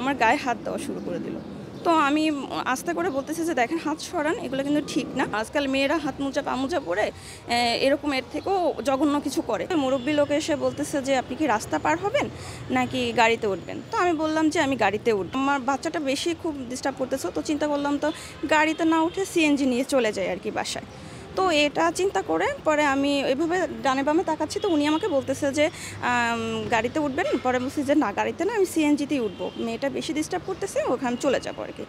আমার গায়ে হাত দেওয়া শুরু করে দিল। তো আমি আস্তে করে বলতেছি যে দেখেন হাত সরান, এগুলো কিন্তু ঠিক না। আজকাল মেয়েরা হাত মোজা পা মোজা পরে এরকম এর থেকেও জঘন্য কিছু করে। মুরব্বী লোক এসে বলতেছে যে আপনি কি রাস্তা পার হবেন নাকি গাড়িতে উঠবেন? তো আমি বললাম যে আমি গাড়িতে উঠব। আমার বাচ্চাটা বেশি খুব ডিস্টার্ব করতেছে, তো চিন্তা করলাম তো গাড়িতে না উঠে সিএনজি নিয়ে চলে যাই আর কি বাসায়। তো এটা চিন্তা করে পরে আমি ওইভাবে ডানে বামে তাকাচ্ছি, তো উনি আমাকে বলতেছে যে গাড়িতে উঠবেন। পরে বলছি যে না, গাড়িতে না, আমি সিএনজিতেই উঠবো, মেয়েটা বেশি ডিস্টার্ব করতেছে, ওখানে চলে যাবো আর কি।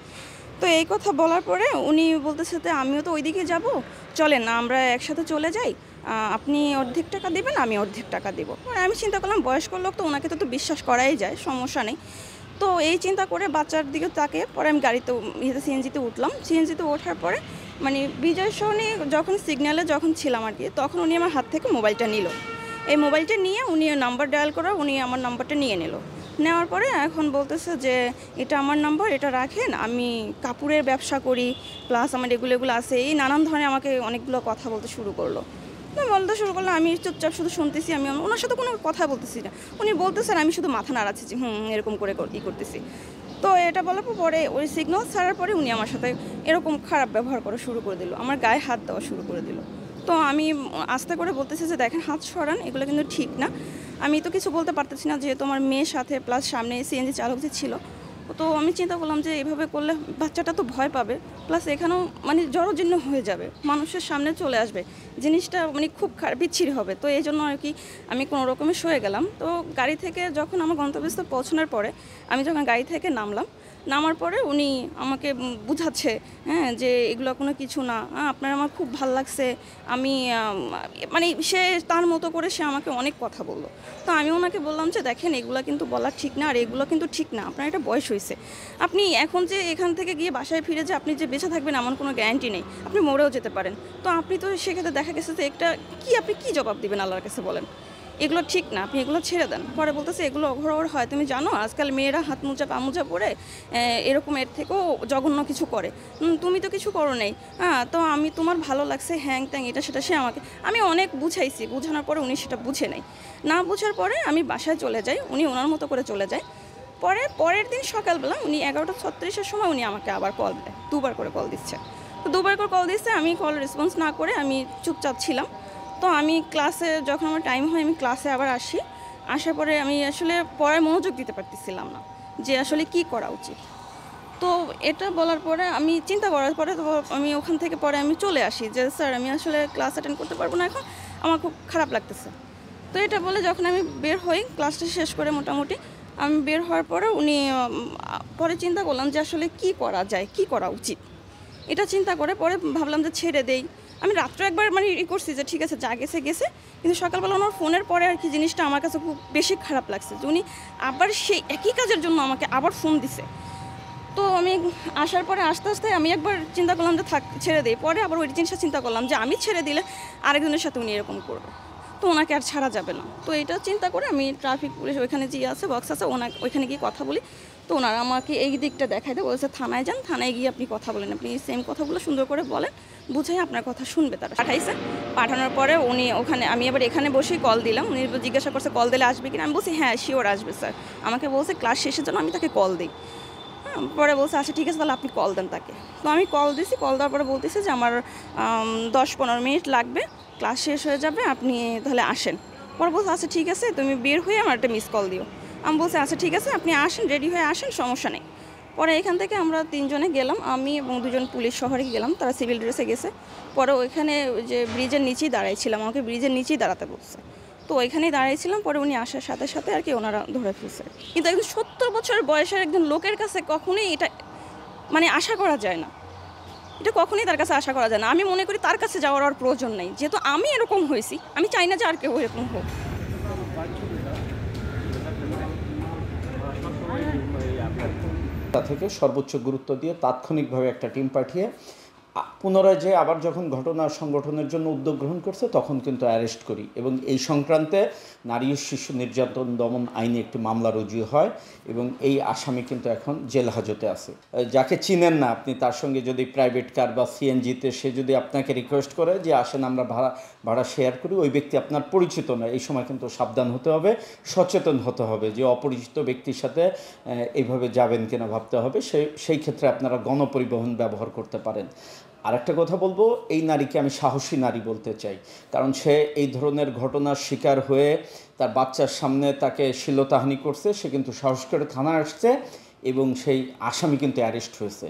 তো এই কথা বলার পরে উনি বলতেছে যে আমিও তো ওইদিকে যাব, চলেন না আমরা একসাথে চলে যাই, আপনি অর্ধেক টাকা দেবেন, আমি অর্ধেক টাকা দেবো। আমি চিন্তা করলাম বয়স্ক লোক, তো ওনাকে তো বিশ্বাস করাই যায়, সমস্যা নেই। তো এই চিন্তা করে বাচ্চার দিকে তাকে পরে আমি গাড়িতে সিএনজিতে উঠলাম। সিএনজিতে ওঠার পরে মানে বিজয় সরণি যখন সিগন্যালে যখন ছিলাম আর কি, তখন উনি আমার হাত থেকে মোবাইলটা নিল। এই মোবাইলটা নিয়ে উনি নাম্বার ডায়াল করা, উনি আমার নাম্বারটা নিয়ে নিল। নেওয়ার পরে এখন বলতেছে যে এটা আমার নাম্বার, এটা রাখেন, আমি কাপড়ের ব্যবসা করি, প্লাস আমার এগুলো আছে, এই নানান ধরনের আমাকে অনেকগুলো কথা বলতে শুরু করলো। বলতে শুরু করলো, আমি চুপচাপ শুধু শুনতেছি, আমি ওনার সাথে কোনো কথা বলতেছি না। উনি বলতেছেন, আমি শুধু মাথা নাড়াচ্ছি যে এরকম করে ই করতেছি। তো এটা বলার পরে ওই সিগন্যাল ছাড়ার পরে উনি আমার সাথে এরকম খারাপ ব্যবহার করা শুরু করে দিল, আমার গায়ে হাত দেওয়া শুরু করে দিল। তো আমি আস্তে করে বলতেছি যে দেখেন হাত সরান, এগুলো কিন্তু ঠিক না। আমি তো কিছু বলতে পারতেছি না, যেহেতু আমার মেয়ের সাথে, প্লাস সামনে সিএনজি চালক যে ছিল। তো আমি চিন্তা করলাম যে এভাবে করলে বাচ্চাটা তো ভয় পাবে, প্লাস এখানেও মানে জড়জীর্ণ হয়ে যাবে, মানুষের সামনে চলে আসবে, জিনিসটা মানে খুব বিচ্ছিরি হবে। তো এই জন্য আর কি আমি কোনো রকমে সয়ে গেলাম। তো গাড়ি থেকে যখন আমার গন্তব্যস্থলে পৌঁছানোর পরে আমি যখন গাড়ি থেকে নামার পরে উনি আমাকে বুঝাচ্ছে, হ্যাঁ, যে এগুলো কোনো কিছু না, আপনার আমার খুব ভাল লাগছে। আমি মানে সে তার মতো করে সে আমাকে অনেক কথা বললো। তো আমি ওনাকে বললাম যে দেখেন এগুলো কিন্তু বলা ঠিক না, আর এগুলো কিন্তু ঠিক না, আপনার এটা বয়স হয়েছে। আপনি এখন যে এখান থেকে গিয়ে বাসায় ফিরে যে আপনি যে বেঁচে থাকবেন এমন কোনো গ্যারান্টি নেই, আপনি মরেও যেতে পারেন। তো আপনি তো সেক্ষেত্রে দেখা গেছে যে একটা আপনি কী জবাব দেবেন আল্লাহর কাছে বলেন? এগুলো ঠিক না, আপনি এগুলো ছেড়ে দেন। পরে বলতেছে এগুলো অঘরর হয়, তুমি জানো আজকাল মেয়েরা হাত মোজা পা মোজা পরে এরকম এর থেকেও জঘন্য কিছু করে, তুমি তো কিছু করো নাই, হ্যাঁ, তো আমি তোমার ভালো লাগছে হ্যাং ত্যাং এটা সেটা। সে আমাকে আমি অনেক বুঝাইছি, বোঝানোর পরে উনি সেটা বুঝে নেই। না বুঝার পরে আমি বাসায় চলে যাই, উনি ওনার মতো করে চলে যায়। পরের দিন সকালবেলা উনি 11:36-এর সময় উনি আমাকে আবার কল দেয়, দুবার করে কল দিচ্ছে। তো দুবার করে কল দিচ্ছে, আমি কল রেসপন্স না করে আমি চুপচাপ ছিলাম। তো আমি ক্লাসে যখন আমার টাইম হয় আমি ক্লাসে আবার আসার পরে আমি আসলে পড়ায় মনোযোগ দিতে পারতেছিলাম না যে আসলে কি করা উচিত। তো এটা বলার পরে আমি চিন্তা করার পরে তো আমি ওখান থেকে পরে আমি চলে আসি যে স্যার আমি আসলে ক্লাস অ্যাটেন্ড করতে পারবো না, এখন আমার খুব খারাপ লাগতেছে। তো এটা বলে যখন আমি বের হই ক্লাসটা শেষ করে, মোটামুটি আমি বের হওয়ার পরে উনি পরে চিন্তা করলাম যে আসলে কি করা যায়, কি করা উচিত। এটা চিন্তা করে পরে ভাবলাম যে ছেড়ে দেই। আমি রাত্রে একবার মানে করছি যে ঠিক আছে যা গেছে, কিন্তু সকালবেলা ওনার ফোনের পরে আর কি জিনিসটা আমার কাছে খুব বেশি খারাপ লাগছে যে উনি আবার সেই একই কাজের জন্য আমাকে আবার ফোন দিছে। তো আমি আসার পরে আস্তে আমি একবার চিন্তা করলাম যে থাক ছেড়ে দেই। পরে আবার ওই জিনিসটা চিন্তা করলাম যে আমি ছেড়ে দিলে আরেকজনের সাথে উনি এরকম করবে, তো ওনাকে আর ছাড়া যাবে না। তো এটা চিন্তা করে আমি ট্রাফিক পুলিশ ওইখানে যে আছে বক্স আছে ওইখানে গিয়ে কথা বলি। তো ওনারা আমাকে এই দিকটা দেখায় দেয়, বলছে থানায় যান, থানায় গিয়ে আপনি কথা বলেন, আপনি সেম কথাগুলো সুন্দর করে বলেন, বুঝাই আপনার কথা শুনবে। তারা পাঠানোর পরে উনি ওখানে, আমি আবার এখানে বসেই কল দিলাম। উনি জিজ্ঞাসা করছে কল দিলে আসবে কিনা, আমি বলছি হ্যাঁ শিওর আসবে স্যার। আমাকে বলছে ক্লাস শেষের জন্য আমি তাকে কল দিই। পরে বলছে আচ্ছা ঠিক আছে তাহলে আপনি কল দেন তাকে। তো আমি কল দিছি, কল দেওয়ার পরে বলতেছে যে আমার 10-15 মিনিট লাগবে, ক্লাস শেষ হয়ে যাবে, আপনি তাহলে আসেন। পরে বলছে আচ্ছা ঠিক আছে, তুমি বের হয়ে আমার একটা মিস কল দিও। আমি বলছি আচ্ছা ঠিক আছে, আপনি আসেন, রেডি হয়ে আসেন, সমস্যা নেই। পরে এখান থেকে আমরা 3 জনে গেলাম, আমি এবং 2 জন পুলিশ শহরে গেলাম, তারা সিভিল ড্রেসে গেছে। পরে ওইখানে যে ব্রিজের নিচেই দাঁড়াইছিলাম, আমাকে ব্রিজের নিচেই দাঁড়াতে বলছে। তো ওইখানেই দাঁড়িয়েছিলাম। পরে উনি আসার সাথে আর কি ওনারা ধরে ফেলছে। কিন্তু একজন 70 বছরের বয়সের একজন লোকের কাছে কখনোই এটা মানে আশা করা যায় না, এটা কখনোই তার কাছে আশা করা যায় না। আমি মনে করি তার কাছে যাওয়ার আর প্রয়োজন নেই, যেহেতু আমি এরকম হয়েছি, আমি চাই না যে আর কেউ এরকম হোক। তা থেকে সর্বোচ্চ গুরুত্ব দিয়ে তাৎক্ষণিকভাবে একটা টিম পাঠিয়ে পুনরায় যে আবার যখন ঘটনা সংগঠনের জন্য উদ্যোগ গ্রহণ করছে তখন কিন্তু অ্যারেস্ট করি এবং এই সংক্রান্তে নারী ও শিশু নির্যাতন দমন আইনে একটি মামলা রুজু হয় এবং এই আসামি কিন্তু এখন জেল হাজতে আছে। যাকে চিনেন না আপনি, তার সঙ্গে যদি প্রাইভেট কার বা সিএনজিতে সে যদি আপনাকে রিকোয়েস্ট করে যে আসেন আমরা ভাড়া শেয়ার করি, ওই ব্যক্তি আপনার পরিচিত নয়, এই সময় কিন্তু সাবধান হতে হবে, সচেতন হতে হবে যে অপরিচিত ব্যক্তির সাথে এইভাবে যাবেন কিনা ভাবতে হবে। সেই ক্ষেত্রে আপনারা গণপরিবহন ব্যবহার করতে পারেন। আর একটা কথা বলবো, এই নারীকে আমি সাহসী নারী বলতে চাই, কারণ সে এই ধরনের ঘটনার শিকার হয়ে তার বাচ্চার সামনে তাকে শ্লীলতাহানি করছে, সে কিন্তু সাহস করে থানায় আসছে এবং সেই আসামি কিন্তু অ্যারেস্ট হয়েছে।